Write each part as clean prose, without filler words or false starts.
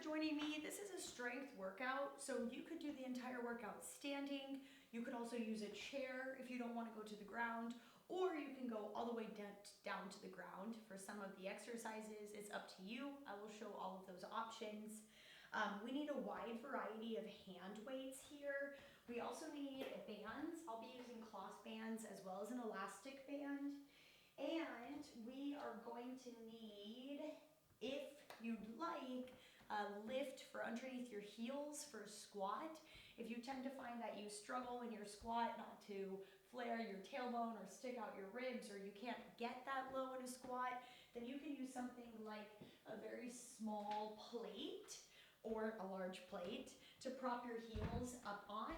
joining me. This is a strength workout, so you could do the entire workout standing. You could also use a chair if you don't want to go to the ground, or you can go all the way down to the ground for some of the exercises. It's up to you. I will show all of those options. We need a wide variety of hand weights here. We also need bands. I'll be using cloth bands as well as an elastic band. And we are going to need, if you'd like, a lift for underneath your heels for a squat. If you tend to find that you struggle in your squat not to flare your tailbone or stick out your ribs, or you can't get that low in a squat, then you can use something like a very small plate or a large plate to prop your heels up on.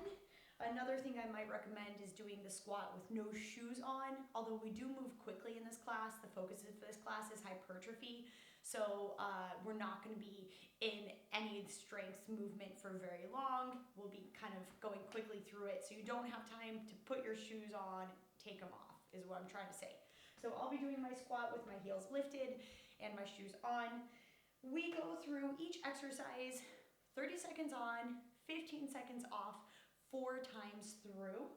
Another thing I might recommend is doing the squat with no shoes on. Although we do move quickly in this class, the focus of this class is hypertrophy. So we're not going to be in any strength movement for very long. We'll be kind of going quickly through it, so you don't have time to put your shoes on, take them off, is what I'm trying to say. So I'll be doing my squat with my heels lifted and my shoes on. We go through each exercise 30 seconds on, 15 seconds off, 4 times through.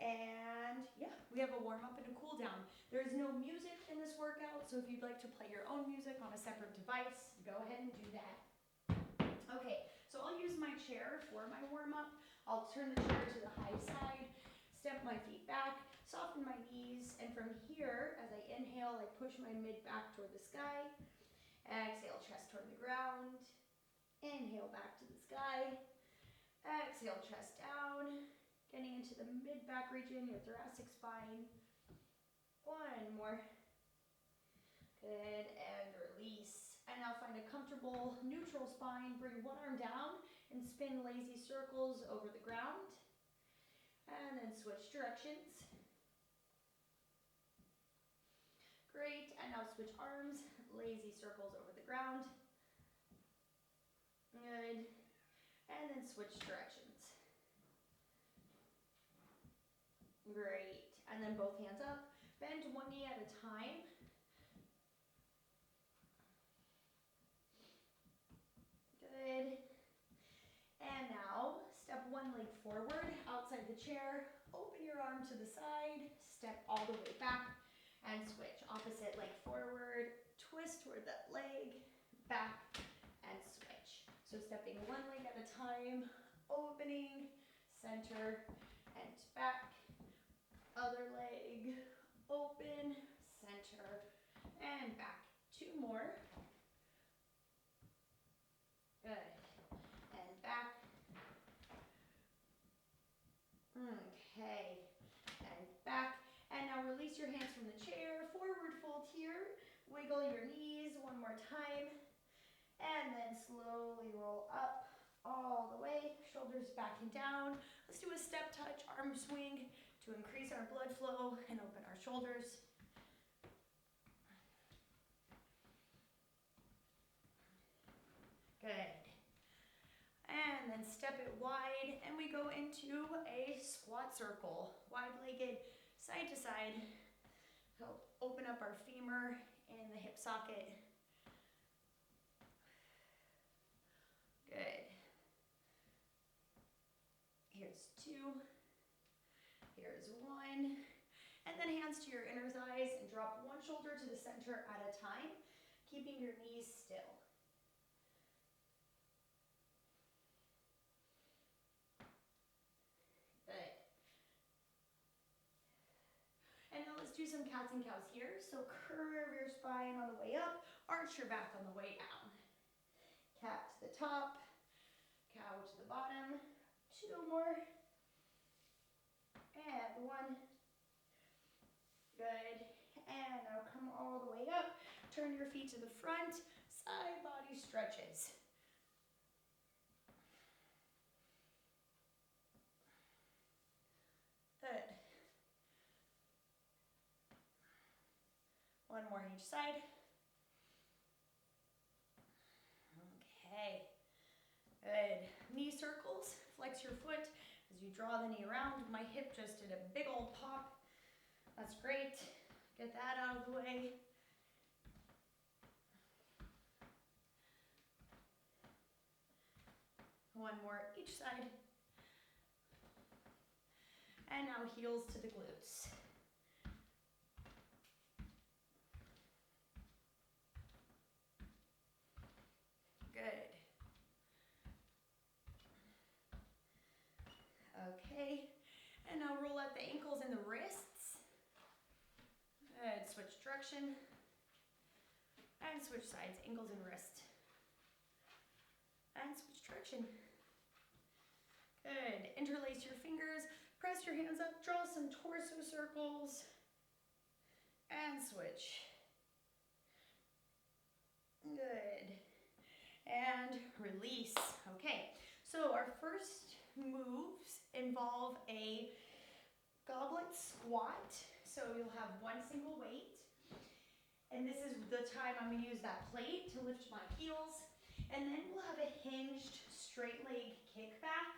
And yeah, we have a warm up and a cool down. There's no music in this workout, so if you'd like to play your own music on a separate device, go ahead and do that. Okay, so I'll use my chair for my warm up. I'll turn the chair to the high side, step my feet back, soften my knees, and from here, as I inhale, I push my mid back toward the sky. Exhale, chest toward the ground. Inhale, back to the sky. Exhale, chest down. Getting into the mid-back region, your thoracic spine. One more. Good, and release. And now find a comfortable neutral spine. Bring one arm down and spin lazy circles over the ground. And then switch directions. Great, and now switch arms, lazy circles over the ground. Good, and then switch directions. Great, and then both hands up, bend one knee at a time. Good, and now step one leg forward outside the chair, open your arm to the side, step all the way back, and switch. Opposite leg forward, twist toward that leg, back, and switch. So stepping one leg at a time, opening, center, and back. Other leg, open, center, and back. 2 more. Good. And back. Okay. And back. And now release your hands from the chair, forward fold here, wiggle your knees one more time, and then slowly roll up all the way, shoulders back and down. Let's do a step touch, arm swing to increase our blood flow and open our shoulders. Good. And then step it wide, and we go into a squat circle, wide-legged, side to side. Help open up our femur and the hip socket. Good. Here's 2. Here's 1. And then hands to your inner thighs and drop one shoulder to the center at a time, keeping your knees still. Good. And now let's do some cats and cows here. So curve your spine on the way up, arch your back on the way down. Cat to the top, cow to the bottom. 2 more. And 1. Good. And now come all the way up. Turn your feet to the front. Side body stretches. Good. 1 more on each side. Okay. Good. Knee circles. Flex your foot as you draw the knee around. My hip just did a big old pop. That's great. Get that out of the way. One more each side. And now heels to the glutes. Good. Okay, and now roll out the ankles and the wrists. Good, switch direction. And switch sides, ankles and wrist. And switch direction. Good, interlace your fingers, press your hands up, draw some torso circles. And switch. Good. And release. Okay, so our first moves involve a goblet squat. So you'll have one single weight. And this is the time I'm going to use that plate to lift my heels. And then we'll have a hinged straight leg kickback.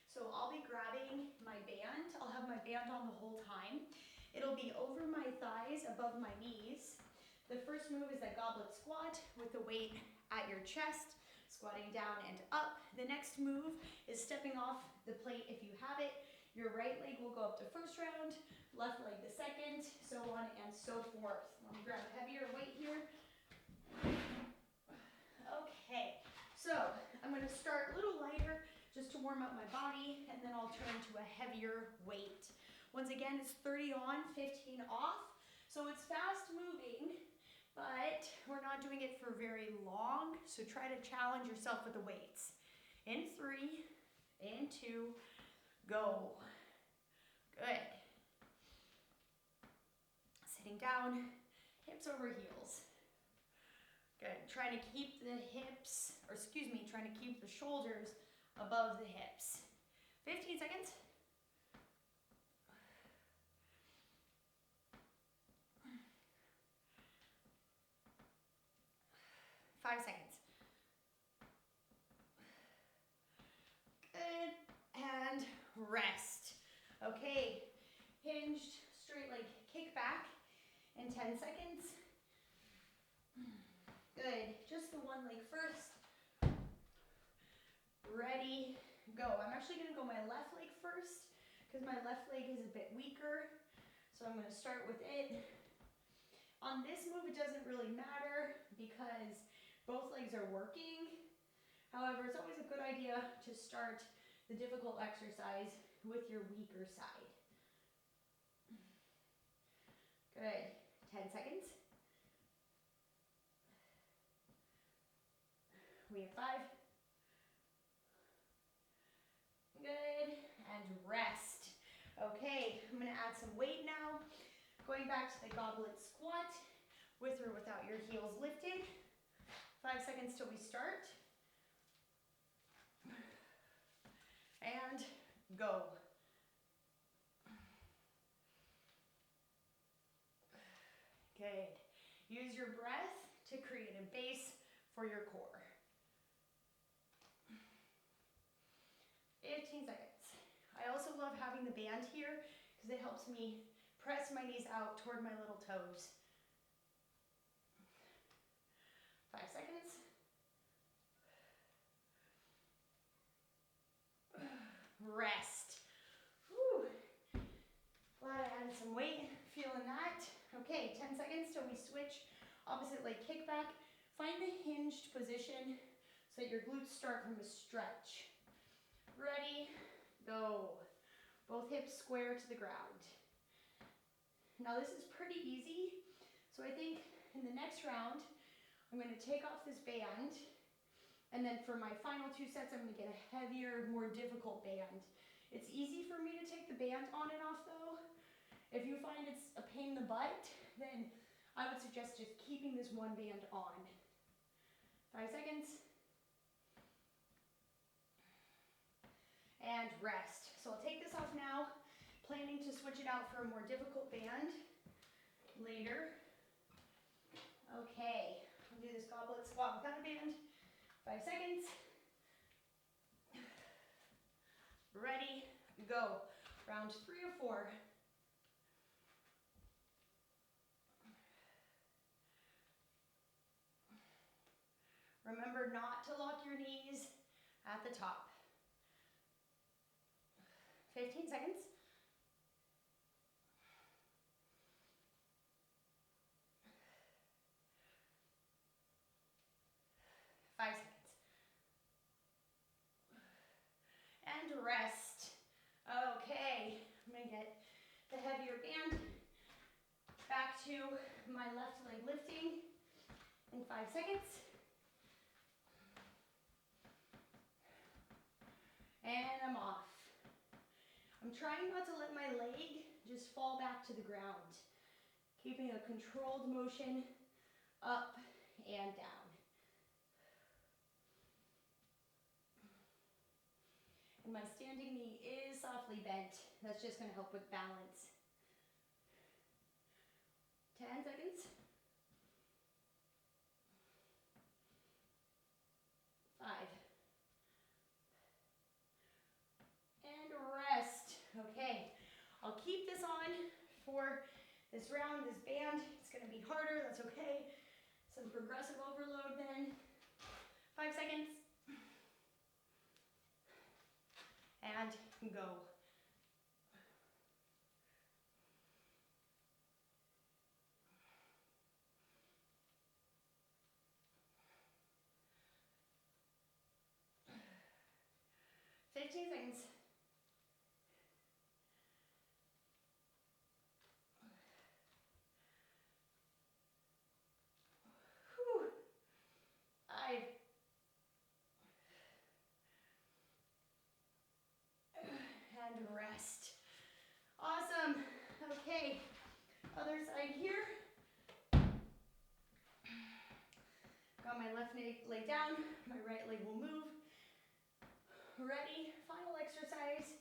So I'll be grabbing my band. I'll have my band on the whole time. It'll be over my thighs, above my knees. The first move is that goblet squat with the weight at your chest, squatting down and up. The next move is stepping off the plate if you have it. Your right leg will go up to first round, left leg the second, so on and so forth. Let me grab a heavier weight here. Okay, so I'm going to start a little lighter just to warm up my body, and then I'll turn to a heavier weight. Once again, it's 30 on, 15 off, so it's fast moving, but we're not doing it for very long, so try to challenge yourself with the weights. In 3, in 2, go. Good. Sitting down, hips over heels. Good. Trying to keep the hips, or excuse me, trying to keep the shoulders above the hips. 15 seconds. 5 seconds. Good. And rest. Okay. Hinged straight leg kick back in 10 seconds. Good. Just the one leg first. Ready, go. I'm actually going to go my left leg first because my left leg is a bit weaker. So I'm going to start with it. On this move, it doesn't really matter because both legs are working. However, it's always a good idea to start the difficult exercise with your weaker side. Good. 10 seconds. We have 5. Good. And rest. Okay, I'm going to add some weight now. Going back to the goblet squat, with or without your heels lifted. 5 seconds till we start. And go. Good. Use your breath to create a base for your core. 15 seconds. I also love having the band here because it helps me press my knees out toward my little toes. 5 seconds. Rest. Whew. Glad I added some weight. Feeling that. Okay, 10 seconds till we switch. Opposite leg kick back. Find the hinged position so that your glutes start from a stretch. Ready, go. Both hips square to the ground. Now this is pretty easy, so I think in the next round, I'm going to take off this band, and then for my final 2 sets, I'm going to get a heavier, more difficult band. It's easy for me to take the band on and off though. If you find it's a pain in the butt, then I would suggest just keeping this one band on. 5 seconds. And rest. So I'll take this off now, planning to switch it out for a more difficult band later. Okay, I'll do this goblet squat without a band. 5 seconds. Ready, go. Round 3 or 4. Remember not to lock your knees at the top. 15 seconds. 5 seconds. And rest. Okay, I'm gonna get the heavier band back to my left leg lifting in 5 seconds. And I'm off. I'm trying not to let my leg just fall back to the ground. Keeping a controlled motion up and down. And my standing knee is softly bent. That's just going to help with balance. 10 seconds. 5. And rest. Okay, I'll keep this on for this round, this band. It's going to be harder, that's okay. Some progressive overload then. 5 seconds. And go. Seconds. Whew. 5. And rest. Awesome. Okay, other side here. Got my left leg down, my right leg will move. Ready, final exercise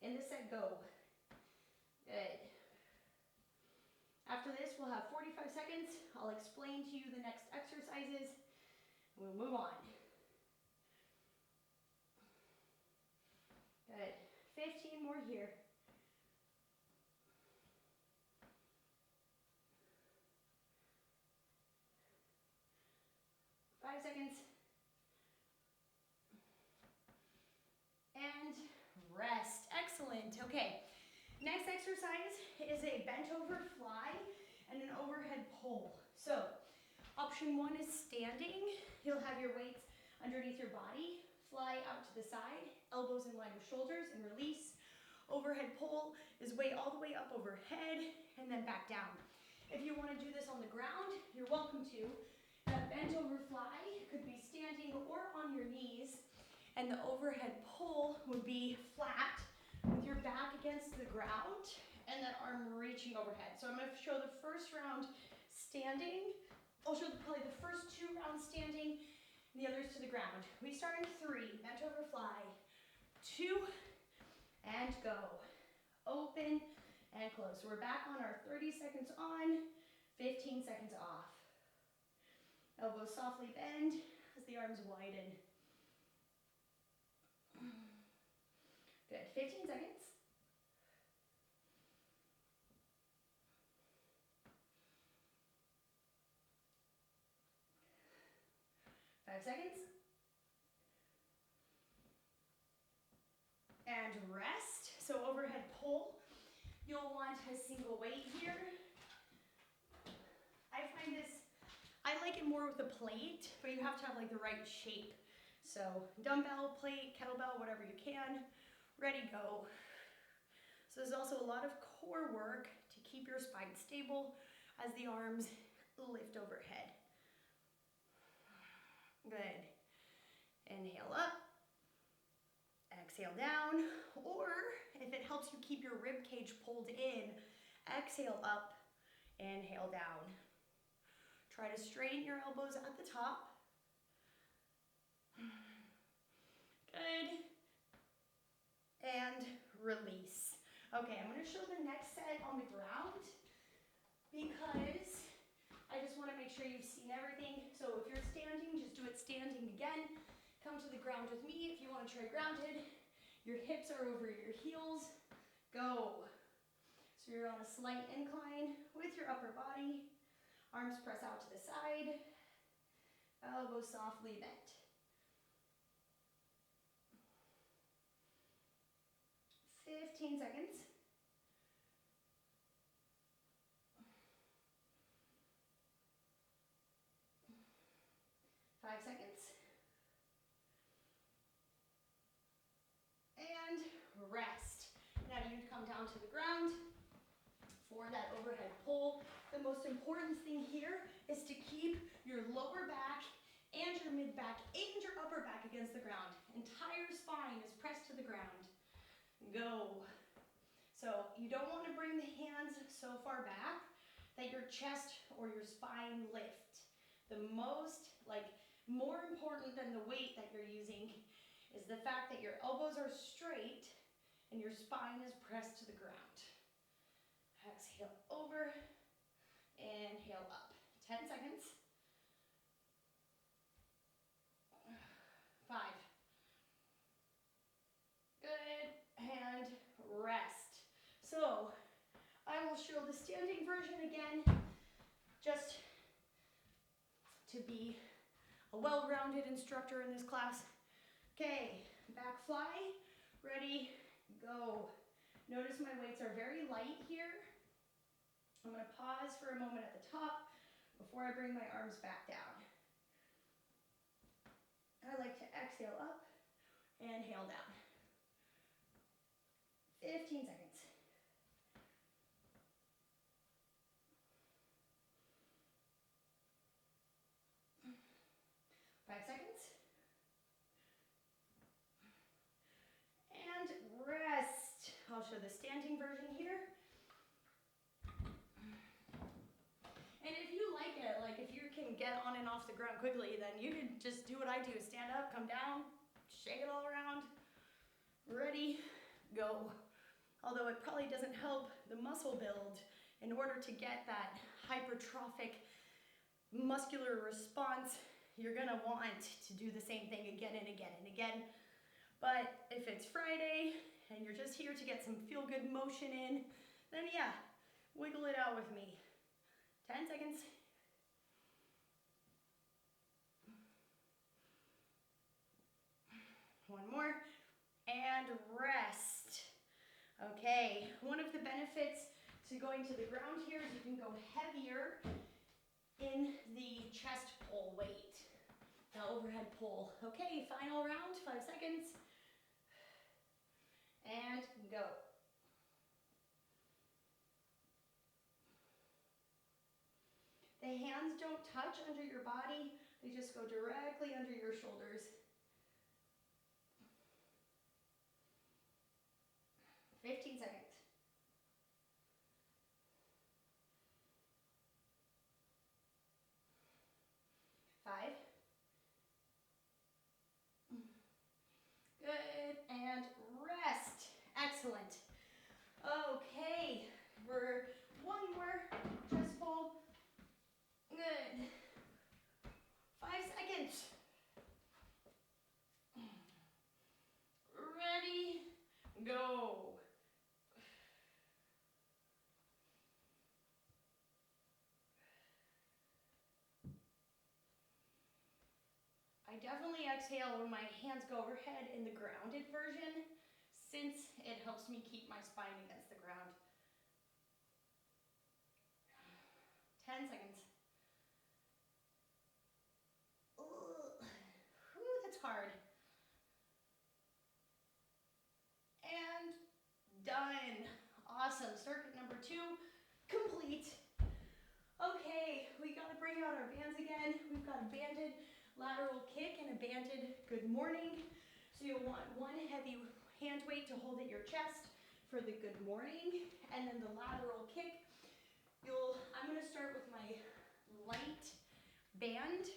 in the set, go. Good. After this, we'll have 45 seconds. I'll explain to you the next exercises. We'll move on. Good. 15 more here. 5 seconds. And rest. Excellent. Okay. Next exercise is a bent over fly and an overhead pull. So, option 1 is standing. You'll have your weights underneath your body. Fly out to the side, elbows in line with shoulders, and release. Overhead pull is weight all the way up overhead and then back down. If you want to do this on the ground, you're welcome to. That bent over fly could be standing or on your knees, and the overhead pull would be flat with your back against the ground and that arm reaching overhead. So I'm going to show the first round standing. I'll show probably the first 2 rounds standing, and the others to the ground. We start in 3, bent over fly, 2, and go. Open and close. So we're back on our 30 seconds on, 15 seconds off. Elbows softly bend as the arms widen. Good. 15 seconds. 5 seconds. And rest. So overhead pull. You'll want a single weight here. I find this, I like it more with a plate, but you have to have like the right shape. So dumbbell, plate, kettlebell, whatever you can. Ready, go. So there's also a lot of core work to keep your spine stable as the arms lift overhead. Good. Inhale up. Exhale down. Or if it helps you keep your rib cage pulled in, exhale up, inhale down. Try to straighten your elbows at the top. Good. And release. Okay, I'm going to show the next set on the ground because I just want to make sure you've seen everything. So if you're standing, just do it standing again. Come to the ground with me if you want to try grounded. Your hips are over your heels. Go. So you're on a slight incline with your upper body. Arms press out to the side. Elbows softly bent. 15 15 seconds. 5 seconds. And rest. Now you'd come down to the ground for that overhead pull. The most important thing here is to keep your lower back and your mid back and your upper back against the ground. Entire spine is pressed to the ground. Go. So you don't want to bring the hands so far back that your chest or your spine lift. The more important than the weight that you're using is the fact that your elbows are straight and your spine is pressed to the ground. Exhale over, inhale up. 10 seconds. 5. Good, and rest. So, I will show the standing version again, just to be a well-rounded instructor in this class. Okay, back fly, ready, go. Notice my weights are very light here. I'm gonna pause for a moment at the top before I bring my arms back down. I like to exhale up, inhale down. 15 seconds. 5 seconds. And rest. I'll show the standing version here. And if you like it, like if you can get on and off the ground quickly, then you can just do what I do. Stand up, come down, shake it all around. Ready, go. Although it probably doesn't help the muscle build in order to get that hypertrophic muscular response. You're gonna want to do the same thing again and again and again. But if it's Friday and you're just here to get some feel-good motion in, then yeah, wiggle it out with me. 10 seconds. One more, and rest. Okay, one of the benefits to going to the ground here is you can go heavier in the chest pull weight, the overhead pull. Okay, final round, 5 seconds. And go. The hands don't touch under your body, they just go directly under your shoulders. 15 seconds. 5. Good, and rest. Excellent. Okay, we're one more chest pull. Good. 5 seconds. Ready, go. I definitely exhale when my hands go overhead in the grounded version, since it helps me keep my spine against the ground. 10 seconds. Ooh, that's hard. And done. Awesome. Circuit number 2 complete. Okay, we gotta bring out our bands again. We've got a banded lateral kick and a banded good morning. So you'll want one heavy hand weight to hold at your chest for the good morning, and then the lateral kick. I'm gonna start with my light band.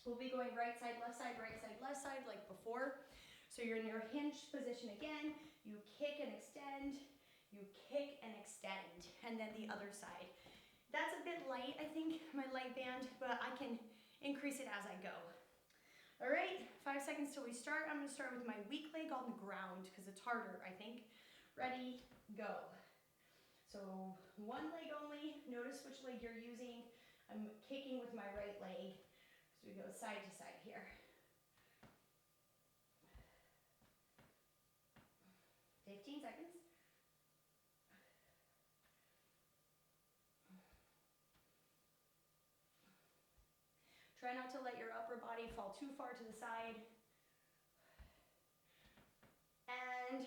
We'll be going right side, left side, like before. So you're in your hinged position again. You kick and extend, you kick and extend, and then the other side. That's a bit light, I think, my light band, but I can increase it as I go. All right, 5 seconds till we start. I'm gonna start with my weak leg on the ground because it's harder, I think. Ready, go. So one leg only. Notice which leg you're using. I'm kicking with my right leg. So we go side to side here. 15 15 seconds. Try not to let your upper body fall too far to the side. And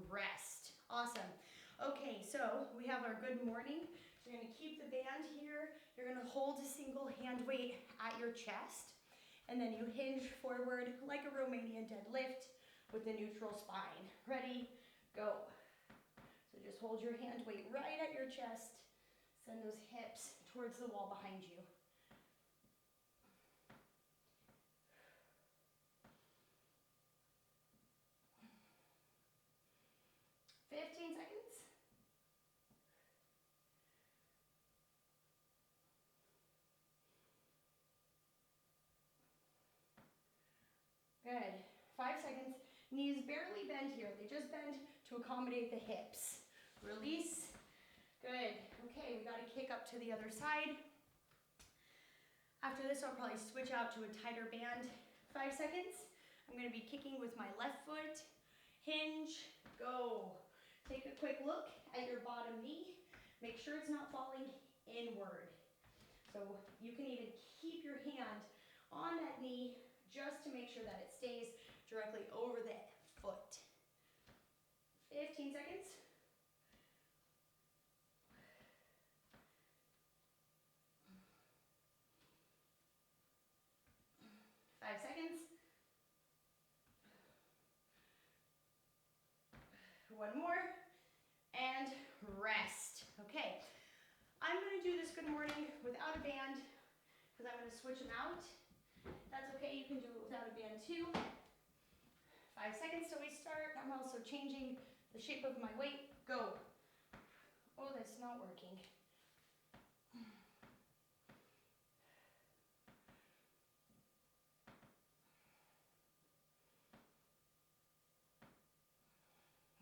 rest. Awesome. Okay, so we have our good morning. You're going to keep the band here. You're going to hold a single hand weight at your chest. And then you hinge forward like a Romanian deadlift with the neutral spine. Ready? Go. So just hold your hand weight right at your chest. Send those hips towards the wall behind you. 15 seconds. Good. 5 seconds. Knees barely bend here. They just bend to accommodate the hips. Release. Good. Okay, we got to kick up to the other side. After this, I'll probably switch out to a tighter band. 5 seconds. I'm going to be kicking with my left foot. Hinge. Go. Take a quick look at your bottom knee. Make sure it's not falling inward. So you can even keep your hand on that knee just to make sure that it stays directly over the foot. 15 seconds. Five seconds. One more. And rest. Okay. I'm going to do this good morning without a band because I'm going to switch them out. That's okay. You can do it without a band too. 5 seconds till we start. I'm also changing the shape of my weight. Go. Oh, that's not working.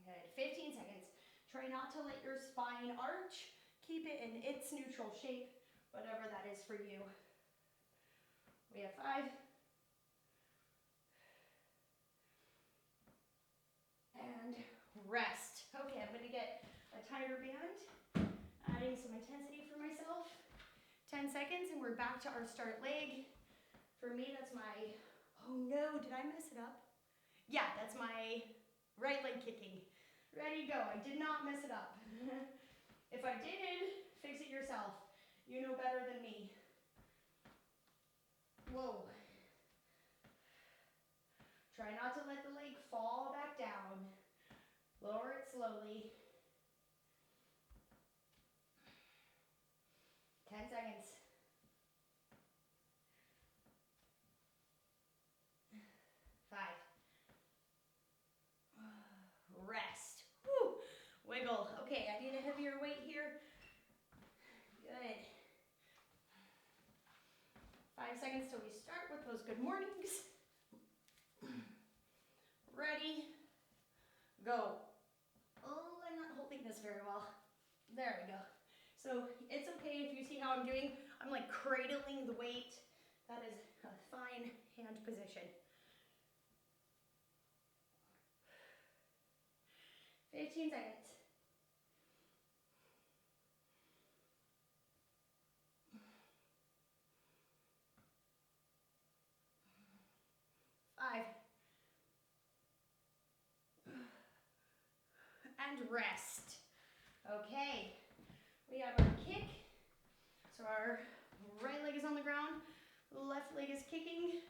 Good. 15 seconds. Try not to let your spine arch. Keep it in its neutral shape, whatever that is for you. We have 5. And rest. Okay, I'm going to get a tighter band, adding some intensity for myself. 10 seconds and we're back to our start leg. For me, that's my, oh no, did I mess it up? Yeah, that's my right leg kicking. Ready, go. I did not mess it up. If I did, fix it yourself. You know better than me. Whoa. Try not to let the leg fall back down. Lower it slowly. 10 seconds. 5. Rest. Whew. Wiggle. Okay, I need a heavier weight here. Good. 5 seconds till we start with those good mornings. Ready, go. Oh, I'm not holding this very well. There we go. So it's okay if you see how I'm doing. I'm like cradling the weight. That is a fine hand position. 15 seconds. 5. And rest. Okay, we have our kick. So our right leg is on the ground, left leg is kicking.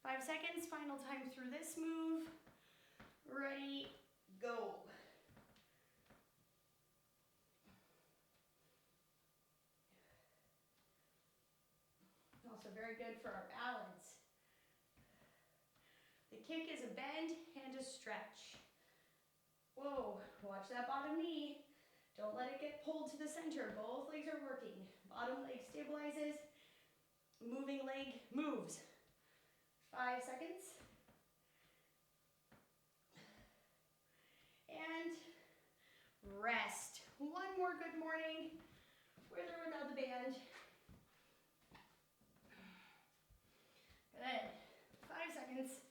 5 seconds, final time through this move. Ready, go. Also very good for our balance. The kick is a bend and a stretch. Whoa, watch that bottom knee. Don't let it get pulled to the center. Both legs are working. Bottom leg stabilizes. Moving leg moves. 5 seconds. And rest. One more good morning, with or without the band. Good. 5 seconds.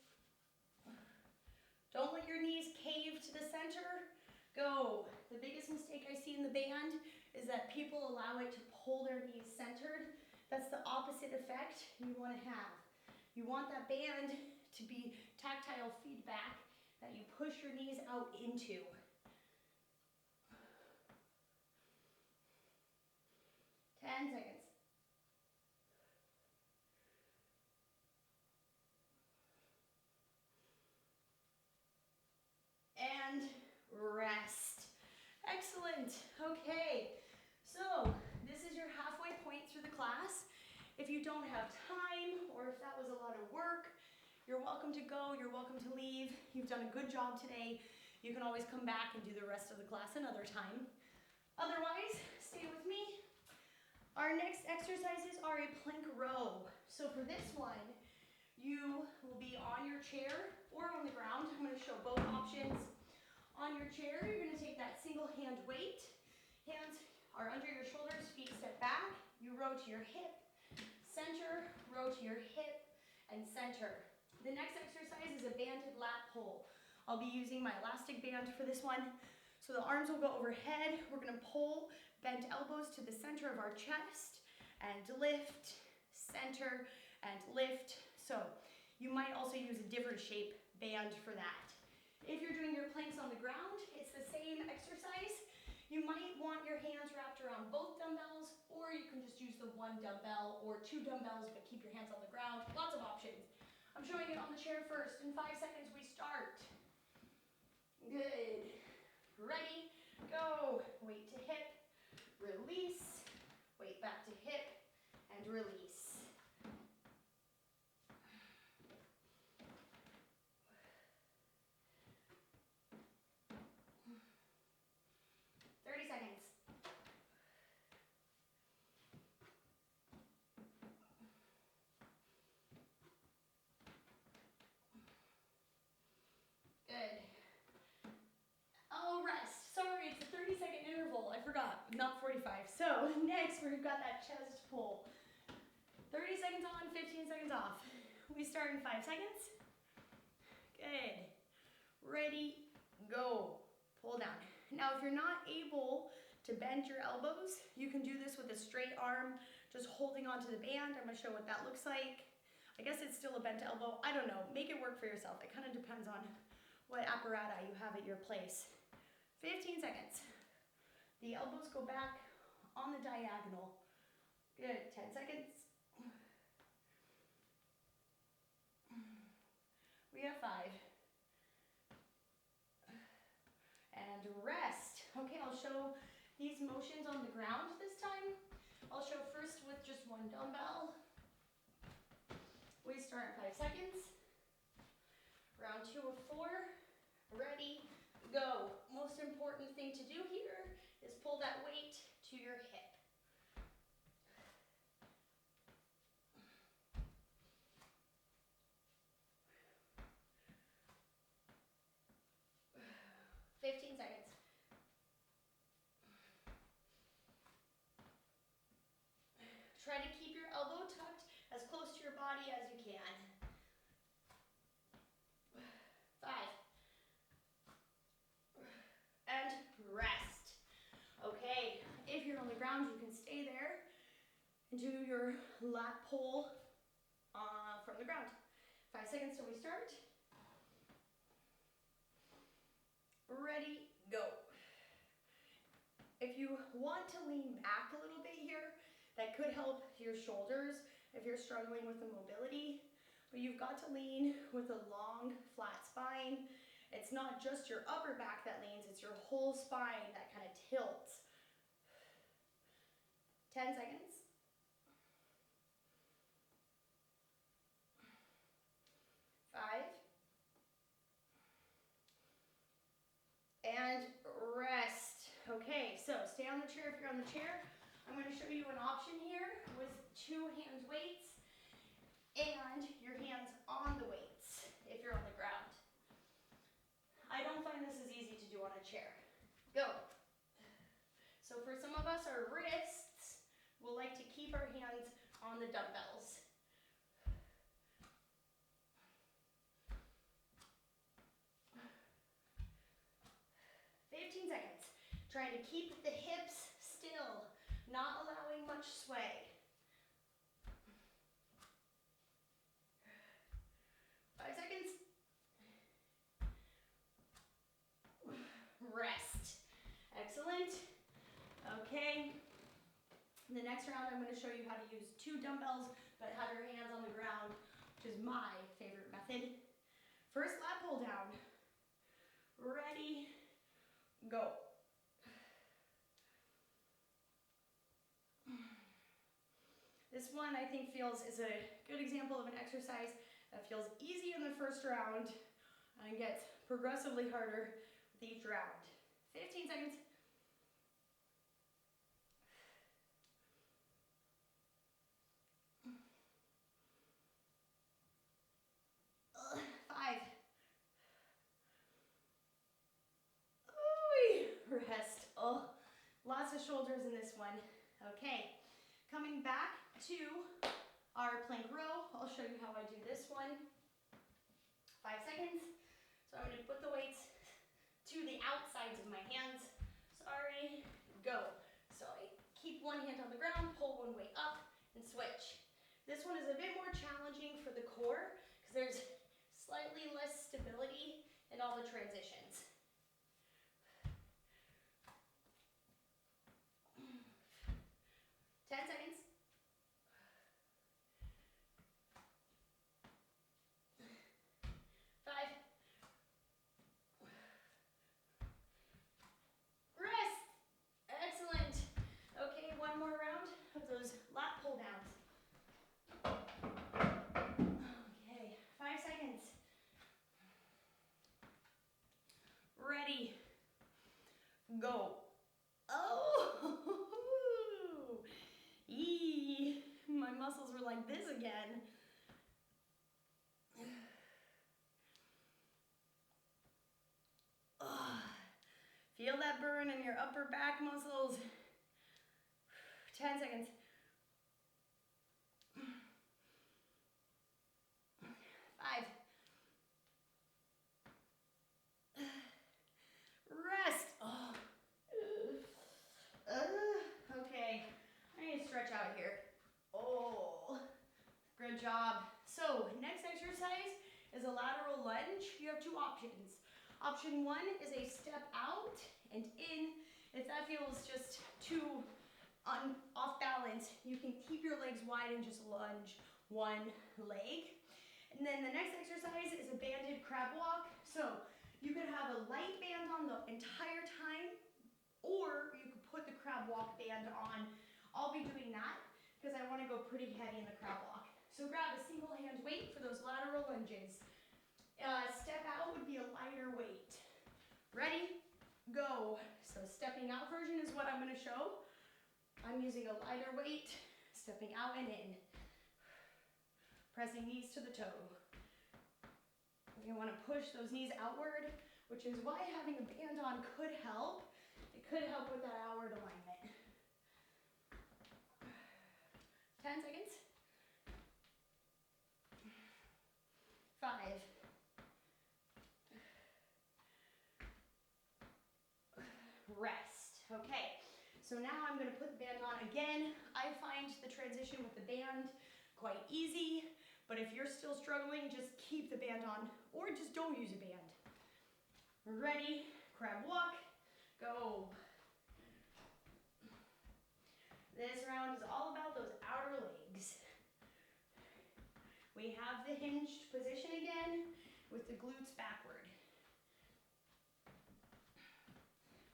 Don't let your knees cave to the center. Go. The biggest mistake I see in the band is that people allow it to pull their knees centered. That's the opposite effect you want to have. You want that band to be tactile feedback that you push your knees out into. 10 seconds. And rest. Excellent. Okay, so this is your halfway point through the class. If you don't have time, or if that was a lot of work, you're welcome to go, you're welcome to leave. You've done a good job today. You can always come back and do the rest of the class another time. Otherwise, stay with me. Our next exercises are a plank row. So for this one, you will be on your chair or on the ground. I'm going to show both options. On your chair, you're going to take that single hand weight. Hands are under your shoulders, feet step back. You row to your hip, center, row to your hip, and center. The next exercise is a banded lat pull. I'll be using my elastic band for this one. So the arms will go overhead. We're going to pull, bend elbows to the center of our chest, and lift, center, and lift. So you might also use a different shape band for that. If you're doing your planks on the ground, it's the same exercise. You might want your hands wrapped around both dumbbells, or you can just use the one dumbbell or two dumbbells, but keep your hands on the ground. Lots of options. I'm showing it on the chair first. In 5 seconds, we start. Good. Ready, go. Weight to hip, release, weight back to hip, and release. Not 45. So next we've got that chest pull. 30 seconds on, 15 seconds off. We start in 5 seconds. Good. Ready, go. Pull down. Now if you're not able to bend your elbows, you can do this with a straight arm, just holding onto the band. I'm going to show what that looks like. I guess it's still a bent elbow. I don't know. Make it work for yourself. It kind of depends on what apparatus you have at your place. 15 seconds. The elbows go back on the diagonal. Good, 10 seconds. We have 5. And rest. Okay, I'll show these motions on the ground this time. I'll show first with just one dumbbell. We start in 5 seconds. Round 2 of 4. Ready, go. Most important thing to do here is pull that weight to your hip. Try to keep your elbow tucked as close to your body as you can. 5. And rest. Okay, if you're on the ground, you can stay there and do your lat pull from the ground. 5 seconds till we start. Ready, go. If you want to lean back a little bit here, that could help your shoulders if you're struggling with the mobility, but you've got to lean with a long, flat spine. It's not just your upper back that leans, it's your whole spine that kind of tilts. 10 seconds. 5. And rest. Okay, so stay on the chair if you're on the chair. I'm going to show you an option here with 2 hand weights and your hands on the weights if you're on the ground. I don't find this as easy to do on a chair. Go. So for some of us, our wrists will like to keep our hands on the dumbbells. 15 Trying to keep the hips still, not allowing much sway. 5 seconds. Rest. Excellent. Okay. In the next round, I'm going to show you how to use 2 dumbbells, but have your hands on the ground, which is my favorite method. First lat pull down. Ready, go. This one I think is a good example of an exercise that feels easy in the first round and gets progressively harder with each round. 15 seconds. 5. Rest. Oh, lots of shoulders in this one. Okay, coming back to our plank row. I'll show you how I do this one. 5 seconds. So I'm going to put the weights to the outsides of my hands. Sorry. Go. So I keep one hand on the ground, pull one way up, and switch. This one is a bit more challenging for the core because there's slightly less stability in all the transitions. 10 seconds. 5. Rest. Excellent. Okay, one more round of those lat pull downs. Okay, 5 seconds. Ready. Go. Oh! Eee, my muscles were like this again. Feel that burn in your upper back muscles. 10 seconds. 5. Rest. Oh. Okay, I need to stretch out here. Oh, good job. So, next exercise is a lateral lunge. You have 2 options. Option 1 is a step out and in. If that feels just too off balance, you can keep your legs wide and just lunge one leg. And then the next exercise is a banded crab walk. So you could have a light band on the entire time, or you could put the crab walk band on. I'll be doing that because I want to go pretty heavy in the crab walk. So grab a single hand weight for those lateral lunges. Step out would be a lighter weight. Ready? Go. So stepping out version is what I'm going to show. I'm using a lighter weight, stepping out and in. Pressing knees to the toe. You want to push those knees outward, which is why having a band on could help. It could help with that outward alignment. 10 seconds. 5. Rest. Okay, so now I'm going to put the band on again. I find the transition with the band quite easy, but if you're still struggling, just keep the band on or just don't use a band. Ready? Crab walk. Go. This round is all about those outer legs. We have the hinged position again with the glutes backward.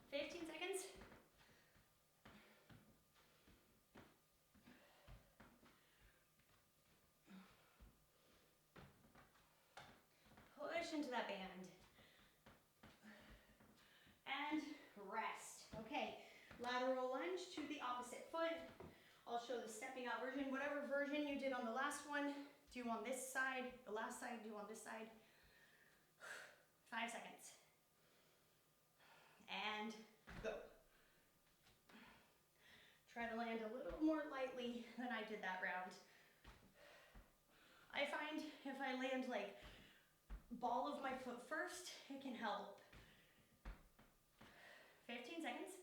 15 seconds. Push into that band. And rest. Okay, lateral lunge to the opposite foot. I'll show the stepping out version. Whatever version you did on the last one, do on this side. The last side, do on this side. 5 seconds. And go. Try to land a little more lightly than I did that round. I find if I land like ball of my foot first, it can help. 15 seconds.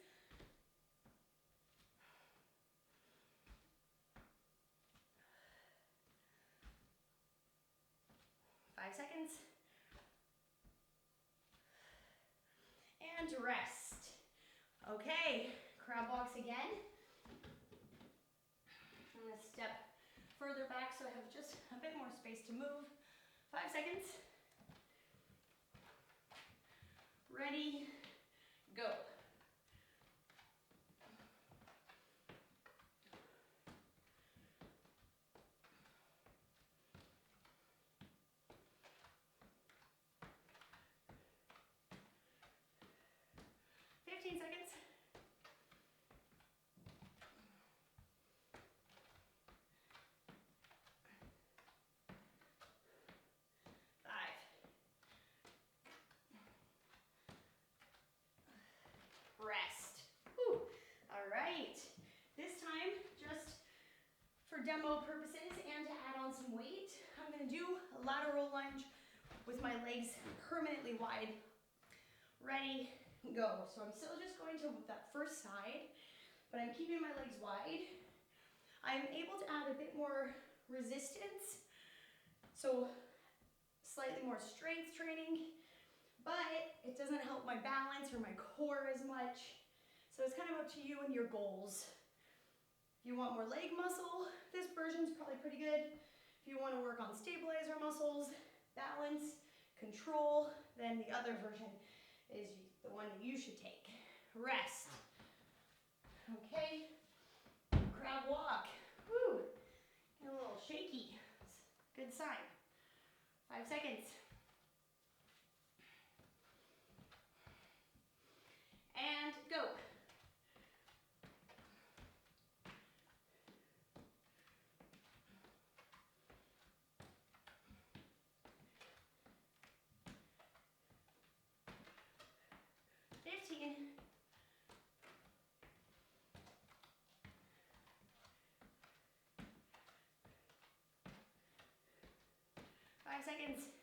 seconds. And rest. Okay, crab walks again. I'm gonna step further back so I have just a bit more space to move. 5 seconds. Ready, go. Seconds. 5. Rest. Whew. All right. This time, just for demo purposes and to add on some weight, I'm going to do a lateral lunge with my legs permanently wide. Ready, go. So I'm still just going to that first side, but I'm keeping my legs wide. I'm able to add a bit more resistance, so slightly more strength training, but it doesn't help my balance or my core as much. So it's kind of up to you and your goals. If you want more leg muscle, this version is probably pretty good. If you want to work on stabilizer muscles, balance, control, then the other version is the one that you should take. Rest. Okay, crab walk. Woo, get a little shaky. Good sign. 5 seconds. And go. Seconds.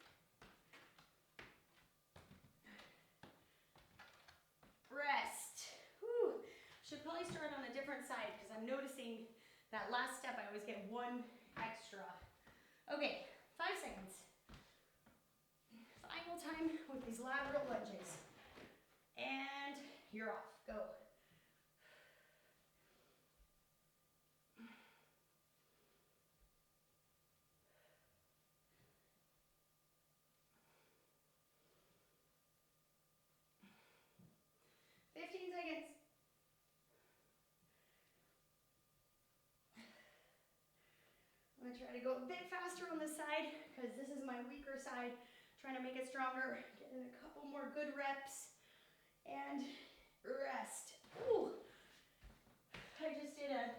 Rest. Whew. Should probably start on a different side because I'm noticing that last step I always get one extra. Okay, 5 seconds. Final time with these lateral lunges. And you're off. Go. I'm gonna try to go a bit faster on this side because this is my weaker side. Trying to make it stronger. Get in a couple more good reps. And rest. Ooh. I just did a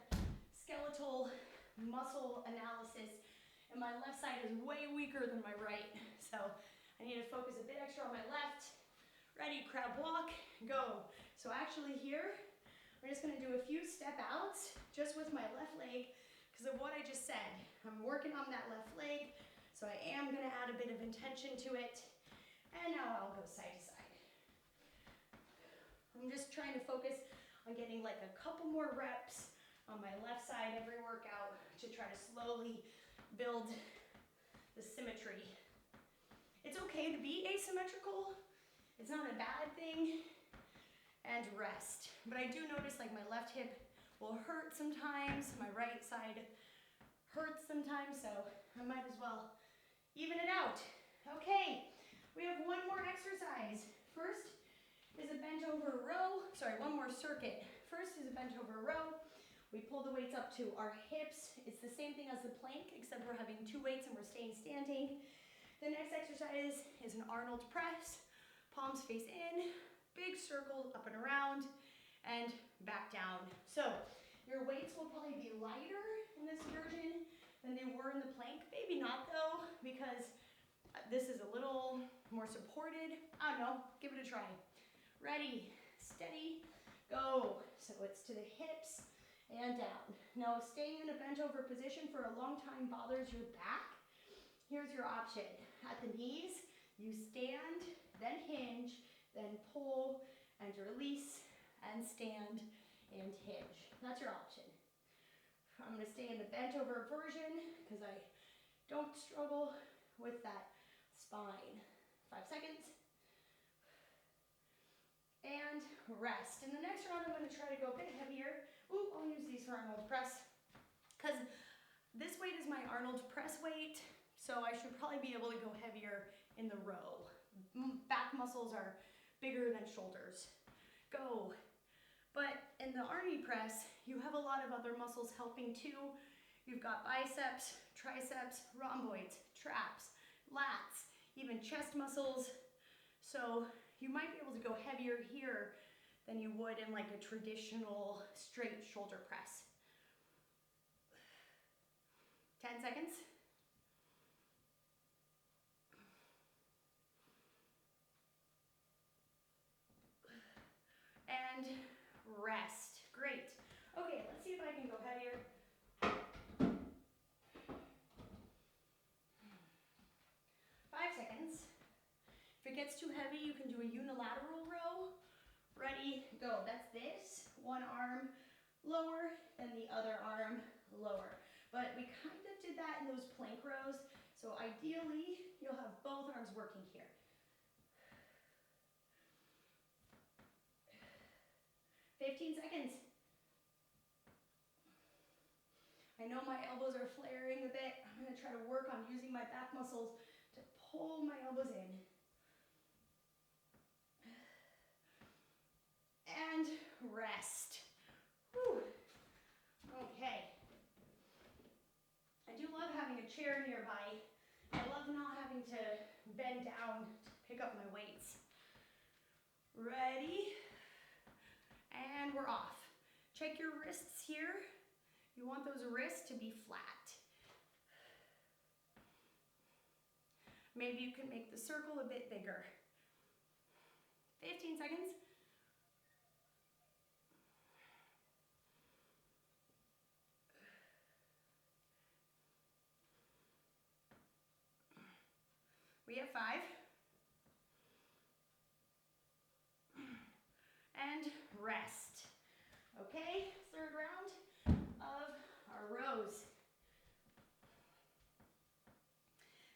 skeletal muscle analysis and my left side is way weaker than my right. So I need to focus a bit extra on my left. Ready, crab walk, go. So actually here, we're just gonna do a few step outs just with my left leg because of what I just said. I'm working on that left leg, so I am gonna add a bit of intention to it. And now I'll go side to side. I'm just trying to focus on getting like a couple more reps on my left side every workout to try to slowly build the symmetry. It's okay to be asymmetrical. It's not a bad thing. And rest. But I do notice like my left hip will hurt sometimes, my right side hurts sometimes, so I might as well even it out. Okay, we have one more exercise. First is a bent over row, one more circuit. First is a bent over row. We pull the weights up to our hips. It's the same thing as the plank, except we're having 2 weights and we're staying standing. The next exercise is an Arnold press. Palms face in, big circle up and around, and back down. So your weights will probably be lighter in this version than they were in the plank. Maybe not though, because this is a little more supported. I don't know, give it a try. Ready, steady, go. So it's to the hips and down. Now staying in a bent over position for a long time bothers your back. Here's your option. At the knees, you stand, then hinge, then pull and release and stand and hinge. That's your option. I'm gonna stay in the bent over version because I don't struggle with that spine. 5 seconds. And rest. In the next round, I'm going to try to go a bit heavier. Ooh, I'll use these for Arnold press, because this weight is my Arnold press weight, so I should probably be able to go heavier in the row. Back muscles are bigger than shoulders. Go. But in the army press, you have a lot of other muscles helping too. You've got biceps, triceps, rhomboids, traps, lats, even chest muscles. So you might be able to go heavier here than you would in like a traditional straight shoulder press. 10 seconds. And rest. Great. Okay, let's see if I can go heavier. 5 seconds. If it gets too heavy, you can do a unilateral row. Ready, go. That's this. One arm lower and the other arm lower. But we kind of did that in those plank rows. So ideally, you'll have both arms working here. 15 seconds. I know my elbows are flaring a bit. I'm going to try to work on using my back muscles to pull my elbows in. And rest. Whew. Okay. I do love having a chair nearby. I love not having to bend down to pick up my weights. Ready? And we're off. Check your wrists here. You want those wrists to be flat. Maybe you can make the circle a bit bigger. 15 seconds. We have 5. And rest. Okay, third round of our rows.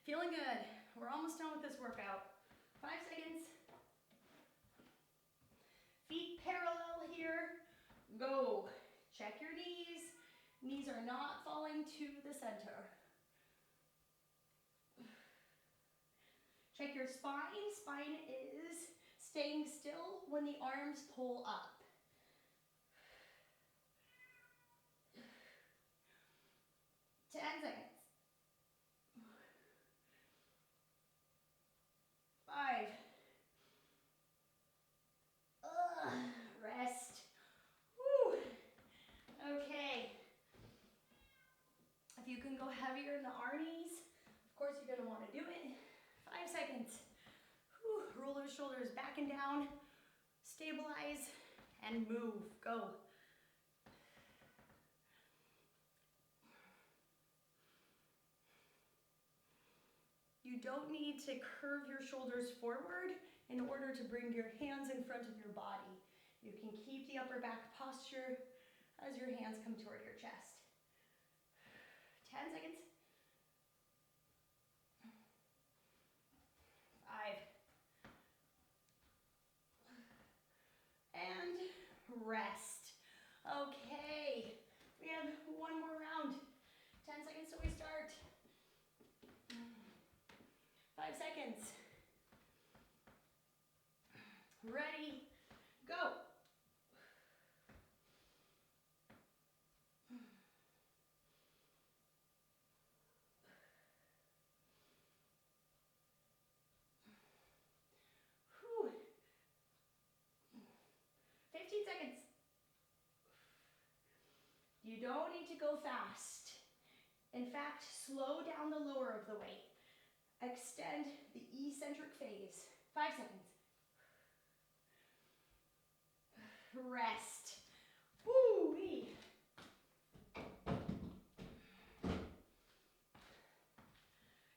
Feeling good. We're almost done with this workout. 5 seconds. Feet parallel here. Go. Check your knees. Knees are not falling to the center. Check your spine. Spine is staying still when the arms pull up. 10 seconds. 5. Rest. Woo. Okay. If you can go heavier in the armies, of course you're going to want to do it. 5 seconds. Whew. Roll those shoulders back and down. Stabilize and move. Go. You don't need to curve your shoulders forward in order to bring your hands in front of your body. You can keep the upper back posture as your hands come toward your chest. 10 seconds. 5. And rest. Okay, we have one more round. 10 seconds till we start. 5 seconds. Ready, go. Whew. 15 seconds. You don't need to go fast. In fact, slow down the lower of the weight. Extend the eccentric phase. 5 seconds. Rest. Woo-wee.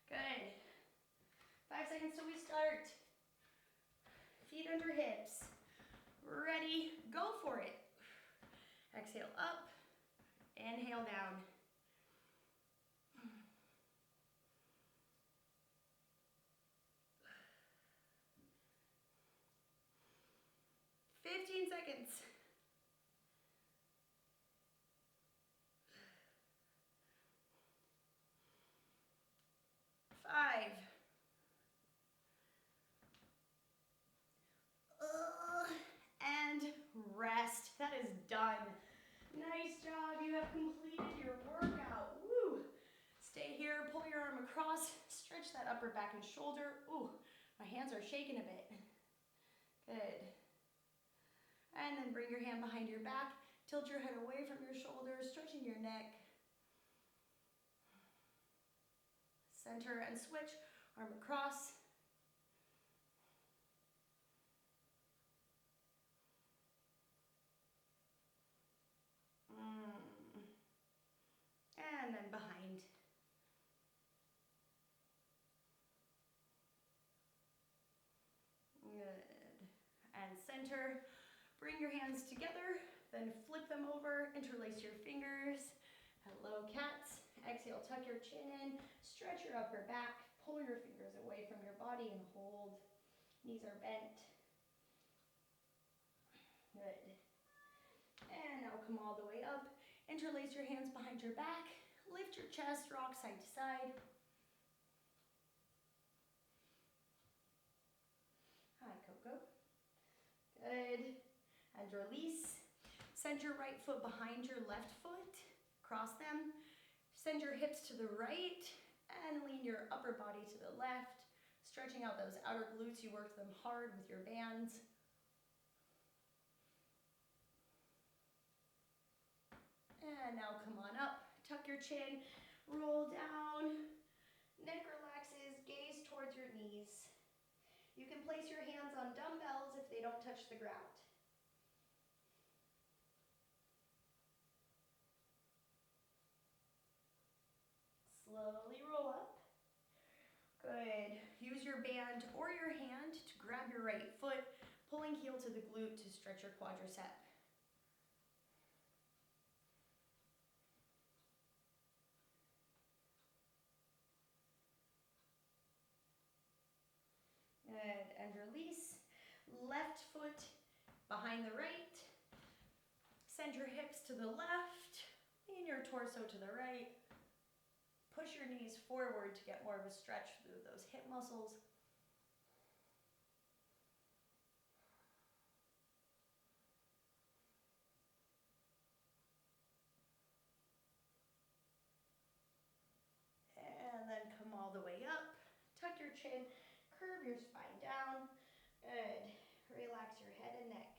Good. 5 seconds till we start. Feet under hips. Ready, go for it. Exhale up, inhale down. 15 seconds. 5. And rest. That is done. Nice job. You have completed your workout. Woo. Stay here. Pull your arm across. Stretch that upper back and shoulder. Ooh, my hands are shaking a bit. Good. And then bring your hand behind your back. Tilt your head away from your shoulders, stretching your neck. Center and switch. Arm across. And then behind. Good. And center. Bring your hands together, then flip them over, interlace your fingers. Hello, cats. Exhale, tuck your chin in, stretch your upper back, pull your fingers away from your body and hold. Knees are bent. Good. And now come all the way up. Interlace your hands behind your back. Lift your chest, rock side to side. Hi, Coco. Good. And release. Send your right foot behind your left foot. Cross them. Send your hips to the right and lean your upper body to the left. Stretching out those outer glutes. You worked them hard with your bands. And now come on up. Tuck your chin. Roll down. Neck relaxes. Gaze towards your knees. You can place your hands on dumbbells if they don't touch the ground. Slowly roll up. Good. Use your band or your hand to grab your right foot, pulling heel to the glute to stretch your quadricep. Good. And release. Left foot behind the right. Send your hips to the left. Lean your torso to the right. Push your knees forward to get more of a stretch through those hip muscles. And then come all the way up. Tuck your chin, curve your spine down. Good. Relax your head and neck.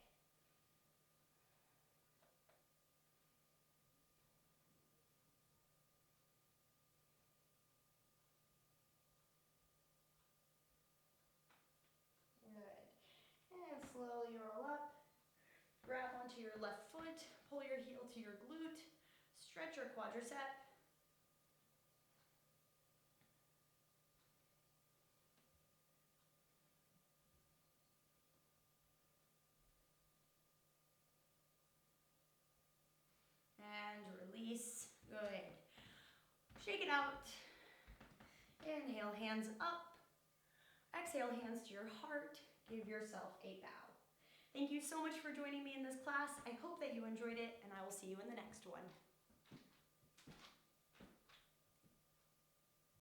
Good. And slowly roll up. Grab onto your left foot. Pull your heel to your glute. Stretch your quadricep. And release. Good. Shake it out. Inhale, hands up. Exhale, hands to your heart. Give yourself a bow. Thank you so much for joining me in this class. I hope that you enjoyed it, and I will see you in the next one.